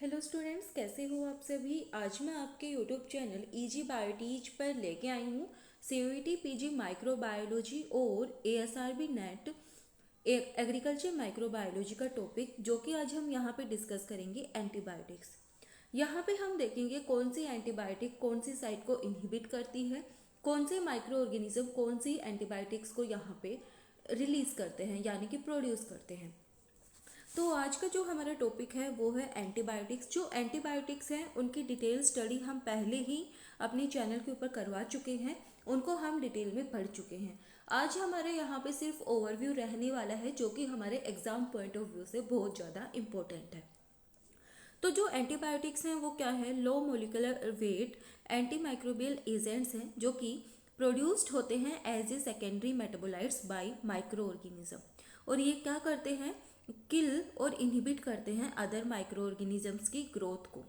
Hello students, कैसे हो आप सभी। आज मैं आपके यूट्यूब चैनल इजी बायोटीज पर लेके आई हूँ सीयूईटी पीजी माइक्रोबायोलॉजी और एएसआरबी नेट एग्रीकल्चर माइक्रोबायोलॉजी का टॉपिक, जो कि आज हम यहाँ पे डिस्कस करेंगे एंटीबायोटिक्स। यहाँ पे हम देखेंगे कौन सी एंटीबायोटिक कौन सी साइट को इनहिबिट करती है, कौन से माइक्रो ऑर्गेनिज्म कौन सी एंटीबायोटिक्स को यहाँ पे रिलीज करते हैं यानी कि प्रोड्यूस करते हैं। तो आज का जो हमारा टॉपिक है वो है एंटीबायोटिक्स। जो एंटीबायोटिक्स हैं उनकी डिटेल स्टडी हम पहले ही अपने चैनल के ऊपर करवा चुके हैं, उनको हम डिटेल में पढ़ चुके हैं। आज हमारे यहाँ पे सिर्फ ओवरव्यू रहने वाला है, जो कि हमारे एग्जाम पॉइंट ऑफ व्यू से बहुत ज़्यादा इम्पोर्टेंट है। तो जो एंटीबायोटिक्स हैं वो क्या है, low molecular weight anti microbial agents हैं जो कि प्रोड्यूस्ड होते हैं as a secondary metabolites by micro organism. और ये क्या करते हैं, किल और इनहिबिट करते हैं अदर माइक्रो ऑर्गेनिजम्स की ग्रोथ को।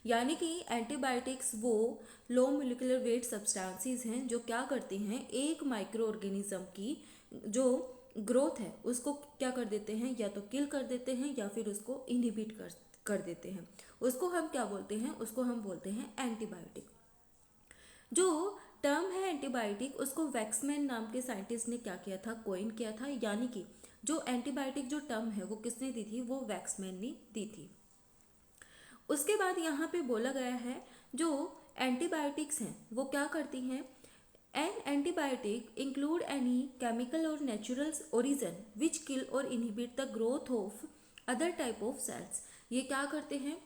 यानी कि एंटीबायोटिक्स वो लो मोलिकुलर वेट सब्सटेंसेस हैं जो क्या करती हैं, एक माइक्रो ऑर्गेनिज्म की जो ग्रोथ है उसको क्या कर देते हैं, या तो किल कर देते हैं या फिर उसको इनहिबिट कर देते हैं। उसको हम क्या बोलते हैं, उसको हम बोलते हैं एंटीबायोटिक। जो टर्म है एंटीबायोटिक, उसको वैक्समैन नाम के साइंटिस्ट ने क्या किया था, कोइन किया था। यानी कि जो एंटीबायोटिक जो टर्म है वो किसने दी थी, वो वैक्समैन ने दी थी। उसके बाद यहाँ पे बोला गया है जो एंटीबायोटिक्स हैं वो क्या करती हैं, an antibiotic include any chemical और नेचुरल ओरिजिन विच किल और inhibit the growth of other type of cells. ये क्या करते हैं,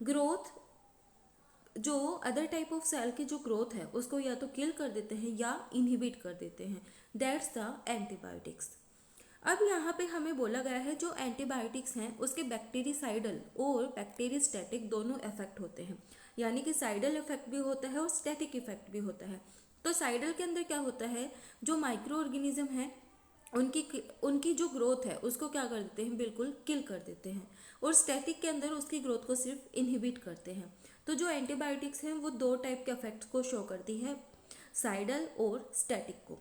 ग्रोथ जो अदर टाइप ऑफ सेल की जो ग्रोथ है उसको या तो किल कर देते हैं या इनहिबिट कर देते हैं। That's the antibiotics. अब यहाँ पे हमें बोला गया है जो एंटीबायोटिक्स हैं उसके बैक्टीरिसाइडल और बैक्टीरियोस्टैटिक दोनों इफेक्ट होते हैं। यानी कि साइडल इफेक्ट भी होता है और स्टैटिक इफेक्ट भी होता है। तो साइडल के अंदर क्या होता है, जो माइक्रो ऑर्गेनिज्म है उनकी उनकी जो ग्रोथ है उसको क्या कर देते हैं, बिल्कुल किल कर देते हैं। और स्टैटिक के अंदर उसकी ग्रोथ को सिर्फ इनहिबिट करते हैं। तो जो एंटीबायोटिक्स हैं वो दो टाइप के इफेक्ट्स को शो करती है, साइडल और स्टैटिक को।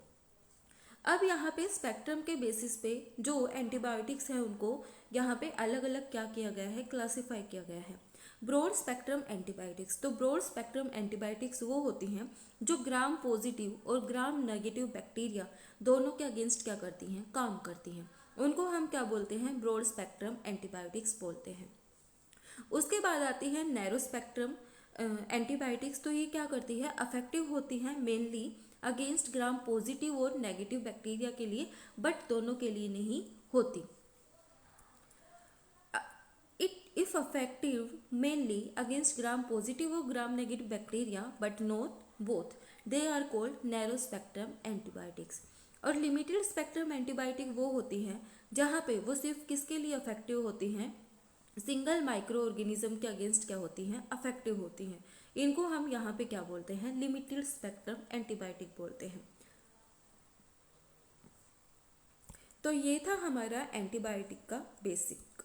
अब यहाँ पे स्पेक्ट्रम के बेसिस पे जो एंटीबायोटिक्स हैं उनको यहाँ पे अलग अलग क्या किया गया है, क्लासिफाई किया गया है। ब्रॉड स्पेक्ट्रम एंटीबायोटिक्स, तो ब्रॉड स्पेक्ट्रम एंटीबायोटिक्स वो होती हैं जो ग्राम पॉजिटिव और ग्राम नेगेटिव बैक्टीरिया दोनों के अगेंस्ट क्या करती हैं, काम करती हैं। उनको हम क्या बोलते हैं, ब्रॉड स्पेक्ट्रम एंटीबायोटिक्स बोलते हैं। उसके बाद आती है नैरो स्पेक्ट्रम एंटीबायोटिक्स। तो ये क्या करती है, अफेक्टिव होती हैं मेनली अगेंस्ट ग्राम पॉजिटिव और नेगेटिव बैक्टीरिया के लिए, बट दोनों के लिए नहीं होती। It if effective mainly against gram positive और gram negative bacteria but not both, they are called narrow spectrum antibiotics. और लिमिटेड स्पेक्ट्रम एंटीबायोटिक वो होती हैं जहाँ पे वो सिर्फ किसके लिए अफेक्टिव होती हैं, सिंगल माइक्रो ऑर्गेनिज्म के अगेंस्ट क्या होती हैं, अफेक्टिव होती हैं। इनको हम यहाँ पे क्या बोलते हैं, लिमिटेड स्पेक्ट्रम एंटीबायोटिक बोलते हैं। तो ये था हमारा एंटीबायोटिक का बेसिक।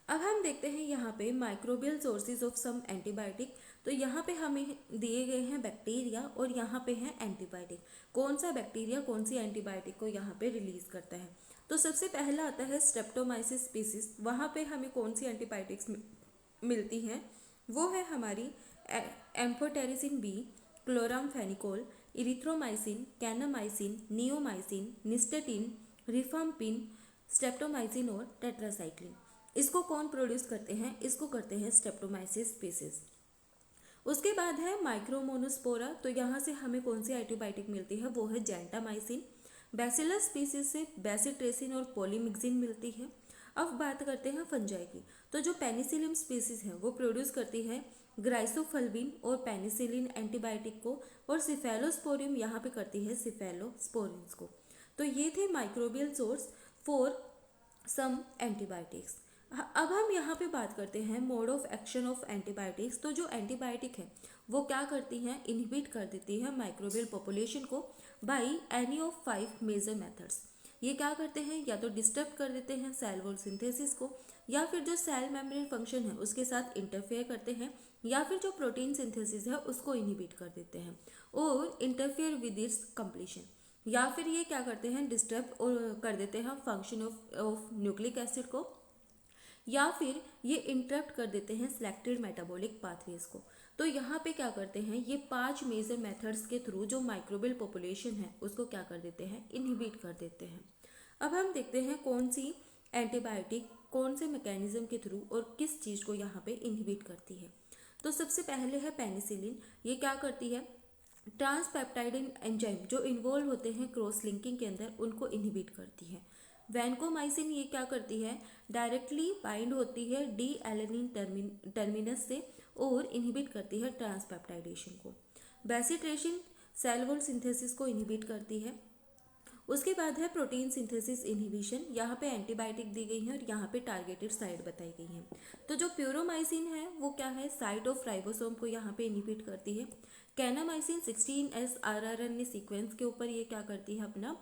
अब हम देखते हैं यहाँ पे microbial sources of some antibiotic. तो यहाँ पे हमें दिए गए हैं बैक्टीरिया और यहाँ पे है एंटीबायोटिक। कौन सा बैक्टीरिया कौन सी एंटीबायोटिक को यहाँ पे रिलीज करता है। तो सबसे पहला आता है स्ट्रेप्टोमाइसिस स्पीसीज। वहाँ पे हमें कौन सी एंटीबायोटिक्स मिलती हैं, वो है हमारी amphotericin B, chloramphenicol, erythromycin, kanamycin, neomycin, nystatin, rifampin, streptomycin और टेट्रासाइक्लिन। इसको कौन प्रोड्यूस करते हैं, इसको करते हैं स्ट्रेप्टोमाइसिस स्पीसीज। उसके बाद है माइक्रोमोनोस्पोरा। तो यहाँ से हमें कौन सी एंटीबायोटिक मिलती है, वो है जेंटामाइसिन। बैसिलस स्पीसीज से बेसिट्रेसिन और पॉलीमिक्सिन मिलती है। अब बात करते हैं फंजाई की। तो जो पेनिसिलिन स्पीसीज है वो प्रोड्यूस करती है ग्राइसोफल्विन और पेनिसिलिन एंटीबायोटिक को, और सिफेलोस्पोरियम यहाँ पे करती है सिफेलोस्पोरिन्स को। तो ये थे microbial source for some antibiotics. अब हम यहाँ पे बात करते हैं mode of action of antibiotics. तो जो एंटीबायोटिक है वो क्या करती हैं, इनहिबिट कर देती है माइक्रोबियल पॉपुलेशन को by any of 5 major methods. ये क्या करते हैं, या तो डिस्टर्ब कर देते हैं सेल वॉल सिंथेसिस को, या फिर जो सेल मेम्ब्रेन फंक्शन है उसके साथ इंटरफेयर करते हैं, या फिर जो प्रोटीन सिंथेसिस है उसको इनहिबिट कर देते हैं और इंटरफेयर विद इट्स कंप्लीशन। या फिर ये क्या करते हैं, डिस्टर्ब कर देते हैं फंक्शन ऑफ न्यूक्लिक एसिड को, या फिर ये इंटरप्ट कर देते हैं सिलेक्टेड मेटाबॉलिक पाथवेज को। तो यहाँ पे क्या करते हैं, ये 5 मेजर मेथड्स के थ्रू जो माइक्रोबियल पॉपुलेशन है उसको क्या कर देते हैं, इनहिबिट कर देते हैं। अब हम देखते हैं कौन सी एंटीबायोटिक कौन से मैकेनिज्म के थ्रू और किस चीज़ को यहाँ पे इनहिबिट करती है। तो सबसे पहले है पेनिसिलिन। ये क्या करती है, ट्रांसपेप्टाइड एंजाइम जो इन्वॉल्व होते हैं क्रॉस लिंकिंग के अंदर उनको इनहिबिट करती है। वैनकोमाइसिन ये क्या करती है, डायरेक्टली बाइंड होती है डी एलेनिन टर्मिनस से और इनहिबिट करती है ट्रांसपेप्टाइडेशन को। बेसिट्रेशन सेल वॉल सिंथेसिस को इनहिबिट करती है। उसके बाद है प्रोटीन सिंथेसिस इनहिबिशन। यहाँ पे एंटीबायोटिक दी गई है और यहाँ पे टारगेटेड साइट बताई गई है। तो जो प्यूरोमाइसिन है वो क्या है, साइट ऑफ राइबोसोम को यहाँ पे इनहिबिट करती है। कैनामाइसिन 16S rRNA सीक्वेंस के ऊपर ये क्या करती है, अपना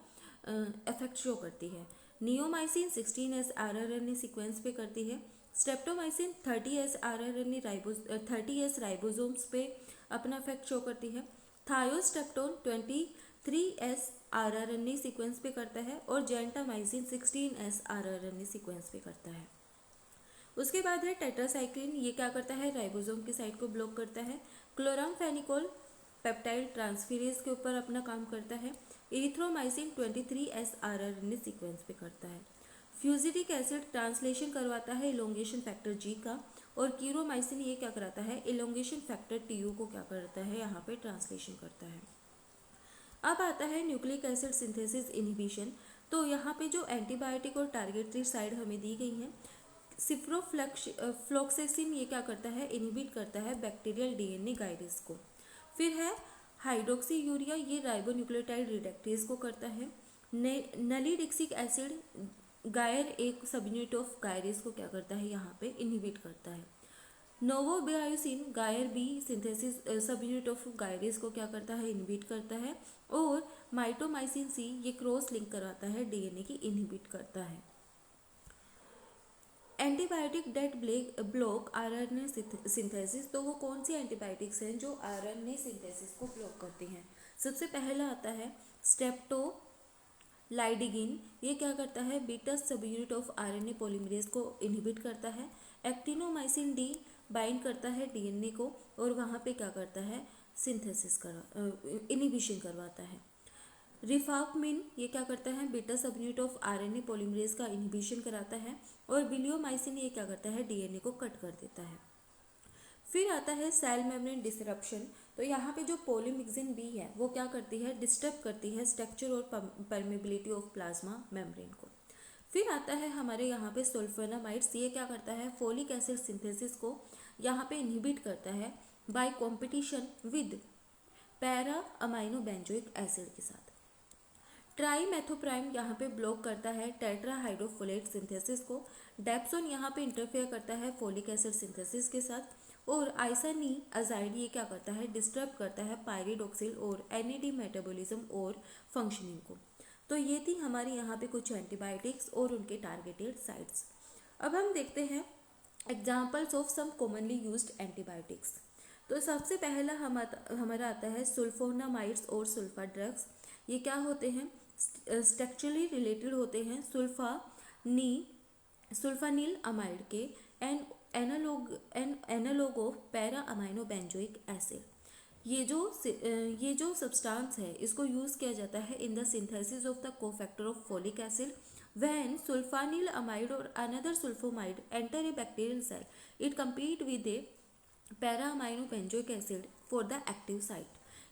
इफेक्ट शो करती है। नियोमाइसिन 16S rRNA सीक्वेंस पे करती है। स्ट्रेप्टोमाइसिन 30S राइबोसोम्स पे अपना इफेक्ट शो करती है। थायोस्ट्रेप्टोन 23S rRNA सीक्वेंस पे करता है और जेंटामाइसिन 16S rRNA सीक्वेंस पे करता है। उसके बाद है टेट्रासाइक्लिन। ये क्या करता है, राइबोसोम की साइट को ब्लॉक करता है। क्लोरामफेनिकोल पेप्टाइड ट्रांसफेरेज के ऊपर अपना काम करता है। इरिथ्रोमाइसिन 23S rRNA सीक्वेंस पे करता है। फ्यूजिटिक एसिड ट्रांसलेशन करवाता है इलोंगेशन फैक्टर जी का, और कीरोमाइसिन ये क्या कराता है, इलोंगेशन फैक्टर TU को क्या करता है, यहाँ पे ट्रांसलेशन करता है। अब आता है न्यूक्लिक एसिड सिंथेसिस इनहिबिशन। तो यहाँ पे जो एंटीबायोटिक और टारगेटेड साइड हमें दी गई हैं, सिफ्रोफ्लॉक्सेसिन ये क्या करता है, इनहिबिट करता है बैक्टीरियल DNA गाइडेस को। फिर है हाइड्रोक्सी यूरिया, ये राइबोन्यूक्लियोटाइड रिडक्टेज को करता है। नलीडिक्सिक एसिड गायर एक सबयूनिट ऑफ गायरेस को क्या करता है, यहाँ पे इनहिबिट करता है। नोवोबायोसिन गायर बी सिंथेसिस सबयूनिट ऑफ गायरेस को क्या करता है, इनहिबिट करता है। और माइटोमाइसिन सी ये क्रॉस लिंक कराता है DNA की, इनहिबिट करता है। Antibiotic that block RNA synthesis. तो वो कौन सी एंटीबायोटिक्स हैं जो RNA सिंथेसिस को ब्लॉक करती हैं। सबसे पहला आता है स्ट्रेप्टोलाइडिगिन। ये क्या करता है, beta subunit of RNA polymerase को इनहिबिट करता है। एक्टिनोमाइसिन डी बाइंड करता है DNA को और वहाँ पे क्या करता है, सिंथेसिस इनहिबिशन करवाता है। रिफापमिन ये क्या करता है, beta subunit of RNA polymerase का इनहिबिशन कराता है। और बिलियोमाइसिन ये क्या करता है, DNA को कट कर देता है। फिर आता है सेल मेम्ब्रेन डिसरप्शन। तो यहाँ पे जो पोलीमिक्सिन बी है वो क्या करती है, डिस्टर्ब करती है स्ट्रक्चर और परमेबिलिटी ऑफ प्लाज्मा मेम्ब्रेन को। फिर आता है हमारे यहाँ पे सल्फोनामाइड्स। ये क्या करता है, फोलिक एसिड सिंथेसिस को यहाँ पे इनहिबिट करता है by competition with para amino benzoic acid के साथ। ट्राईमेथोप्राइम यहाँ पे ब्लॉक करता है टेट्राहाइड्रोफोलेट सिंथेसिस को। डेप्सोन यहाँ पे इंटरफेयर करता है फोलिक एसिड सिंथेसिस के साथ। और आइसानीआजाइड ये क्या करता है, डिस्टर्ब करता है पायरिडोक्सिल और NAD मेटाबॉलिज्म और फंक्शनिंग को। तो ये थी हमारी यहाँ पे कुछ एंटीबायोटिक्स और उनके टारगेटेड साइट्स। अब हम देखते हैं examples of some commonly used antibiotics. तो सबसे पहला हमारा आता है सुल्फोनामाइड्स और सुल्फा ड्रग्स। ये क्या होते हैं, स्ट्रक्चरली रिलेटेड होते हैं सुल्फानिल अमाइड के analogue of para amino benzoic acid. ये जो सब्सटेंस है इसको यूज़ किया जाता है in the synthesis of the cofactor of folic acid. When sulfanyl amide or another sulfamide enter a bacterial cell, it compete with a para-amino benzoic acid for the active site.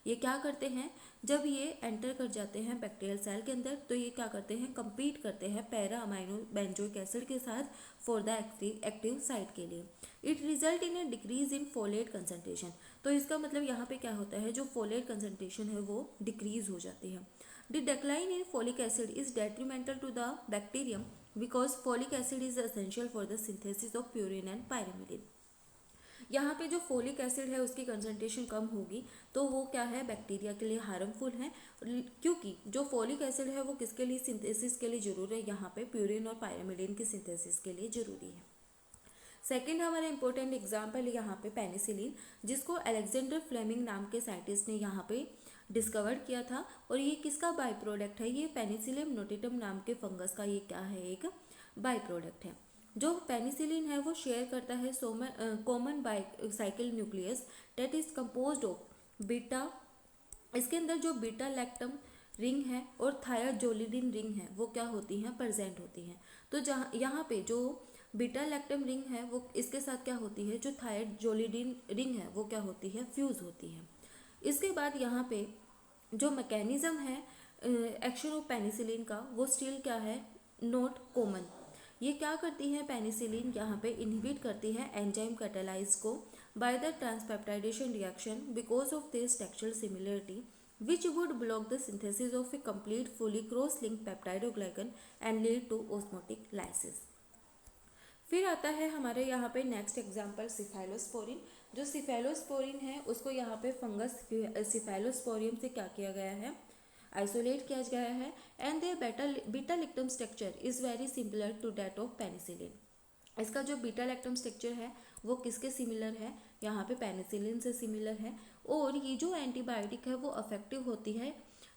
ये क्या करते हैं, जब ये enter कर जाते हैं bacterial cell के अंदर तो ये क्या करते हैं, compete करते हैं पैरा अमाइनो बेंजोइक एसिड के साथ फॉर द एक्टिव साइट के लिए। It result in A decrease in folate concentration. तो इसका मतलब यहाँ पे क्या होता है, जो फोलेट कंसनट्रेशन है वो डिक्रीज हो जाती है। The decline in folic acid is detrimental to the bacterium because folic acid is essential for the synthesis of purine and pyrimidine. यहाँ पे जो फोलिक एसिड है उसकी कंसंट्रेशन कम होगी तो वो क्या है, बैक्टीरिया के लिए हार्मफुल है, क्योंकि जो फोलिक एसिड है वो किसके लिए सिंथेसिस के लिए जरूरी है, यहाँ पे प्यूरिन और पायरिमिडिन की सिंथेसिस के लिए जरूरी है। सेकेंड हमारा इंपॉर्टेंट एग्जाम्पल है यहाँ पे पेनिसिलिन, जिसको अलेक्जेंडर फ्लेमिंग नाम के साइंटिस्ट ने यहाँ पे डिस्कवर्ड किया था। और ये किसका बाई प्रोडक्ट है, ये पेनिसिलियम नोटेटम नाम के फंगस का ये क्या है, एक बाई प्रोडक्ट है। जो पेनिसिलिन है वो शेयर करता है common cycle nucleus that is composed of beta, इसके अंदर जो बीटा लैक्टम रिंग है और थायाजोलिडिन रिंग है वो क्या होती हैं, प्रेजेंट होती हैं। तो जहाँ यहाँ पे जो बीटा लैक्टम रिंग है वो इसके साथ क्या होती है, जो थायाजोलिडिन रिंग है वो क्या होती है, फ्यूज होती है। इसके बाद यहाँ पे जो मैकेनिज्म है एक्शन ऑफ पेनिसिलिन का वो स्टिल क्या है, नॉट कॉमन। ये क्या करती है पेनिसिलिन, यहाँ पे इनहिबिट करती है एंजाइम कैटालाइज को by the transpeptidation reaction because of this textual similarity which would block the synthesis of a complete fully cross-linked peptidoglycan and lead to osmotic lysis। फिर आता है हमारे यहाँ पे नेक्स्ट एग्जाम्पल सिफेलोस्पोरिन। जो सिफेलोस्पोरिन है उसको यहाँ पे फंगस सिफेलोस्पोरियम से क्या किया गया है, आइसोलेट किया गया है and their beta lactam structure is very similar to that of penicillin. इसका जो बीटा लैक्टम स्ट्रक्चर है वो किसके सिमिलर है, यहाँ पे पेनिसिलिन से सिमिलर है। और ये जो एंटीबायोटिक है वो अफेक्टिव होती है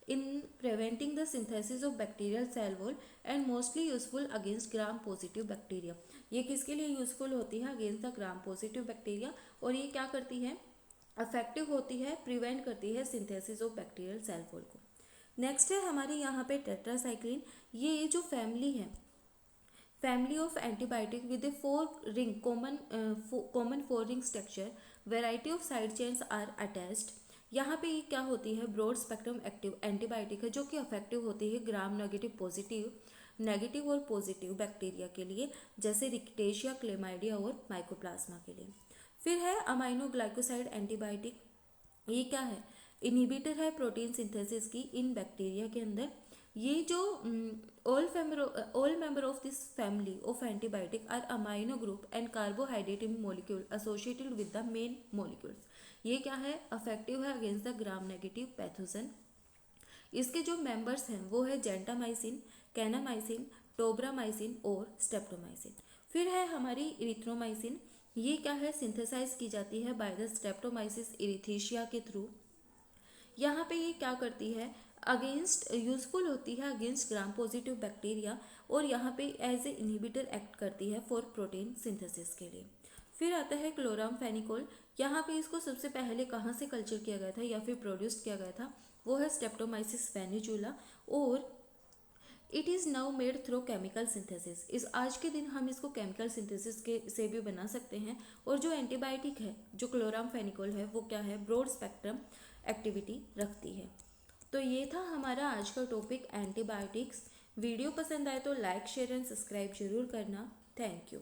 in preventing the synthesis of bacterial cell wall and mostly useful against gram positive bacteria. ये किसके लिए यूजफुल होती है, against the gram positive bacteria. और ये क्या करती है, अफेक्टिव होती है, प्रिवेंट करती है synthesis of bacterial cell wall को। नेक्स्ट है हमारे यहाँ पे टेट्रासाइक्लिन। ये जो फैमिली है, family of antibiotic with a 4 ring common 4 ring structure, variety of side chains are attached. यहाँ पे ये क्या होती है, ब्रॉड स्पेक्ट्रम एक्टिव एंटीबायोटिक है जो कि अफेक्टिव होती है ग्राम नेगेटिव और पॉजिटिव बैक्टीरिया के लिए, जैसे रिक्टेशिया, क्लेमाइडिया और माइकोप्लाज्मा के लिए। फिर है अमाइनो ग्लाइकोसाइड एंटीबायोटिक। ये क्या है, इनहिबिटर है प्रोटीन सिंथेसिस की इन बैक्टीरिया के अंदर। ये जो all member of this family of antibiotic are amino group and carbohydrate molecule associated with the main molecules. ये क्या है, अफेक्टिव है against the gram negative pathogen. इसके जो मेंबर्स हैं वो है जेंटामाइसिन, कैनामाइसिन, टोब्रामाइसिन और स्टेप्टोमाइसिन। फिर है हमारी इरिथ्रोमाइसिन। ये क्या है, सिंथेसाइज की जाती है बाय द स्टेप्टोमाइसिस इरिथेशिया के थ्रू। यहाँ पे ये क्या करती है, अगेंस्ट यूजफुल होती है अगेंस्ट ग्राम पॉजिटिव बैक्टीरिया, और यहाँ पे एज ए इनहिबिटर एक्ट करती है फॉर प्रोटीन सिंथेसिस के लिए। फिर आता है क्लोरामफेनिकोल। यहाँ पे इसको सबसे पहले कहाँ से कल्चर किया गया था या फिर प्रोड्यूस किया गया था, वो है स्टेप्टोमाइसिस वेनिजुला, और it is now made through chemical synthesis. इस आज के दिन हम इसको केमिकल सिंथेसिस के से भी बना सकते हैं। और जो एंटीबायोटिक है जो क्लोरामफेनिकोल है वो क्या है, ब्रॉड स्पेक्ट्रम एक्टिविटी रखती है। तो ये था हमारा आज का टॉपिक एंटीबायोटिक्स। वीडियो पसंद आए तो लाइक शेयर एंड सब्सक्राइब जरूर करना। Thank you.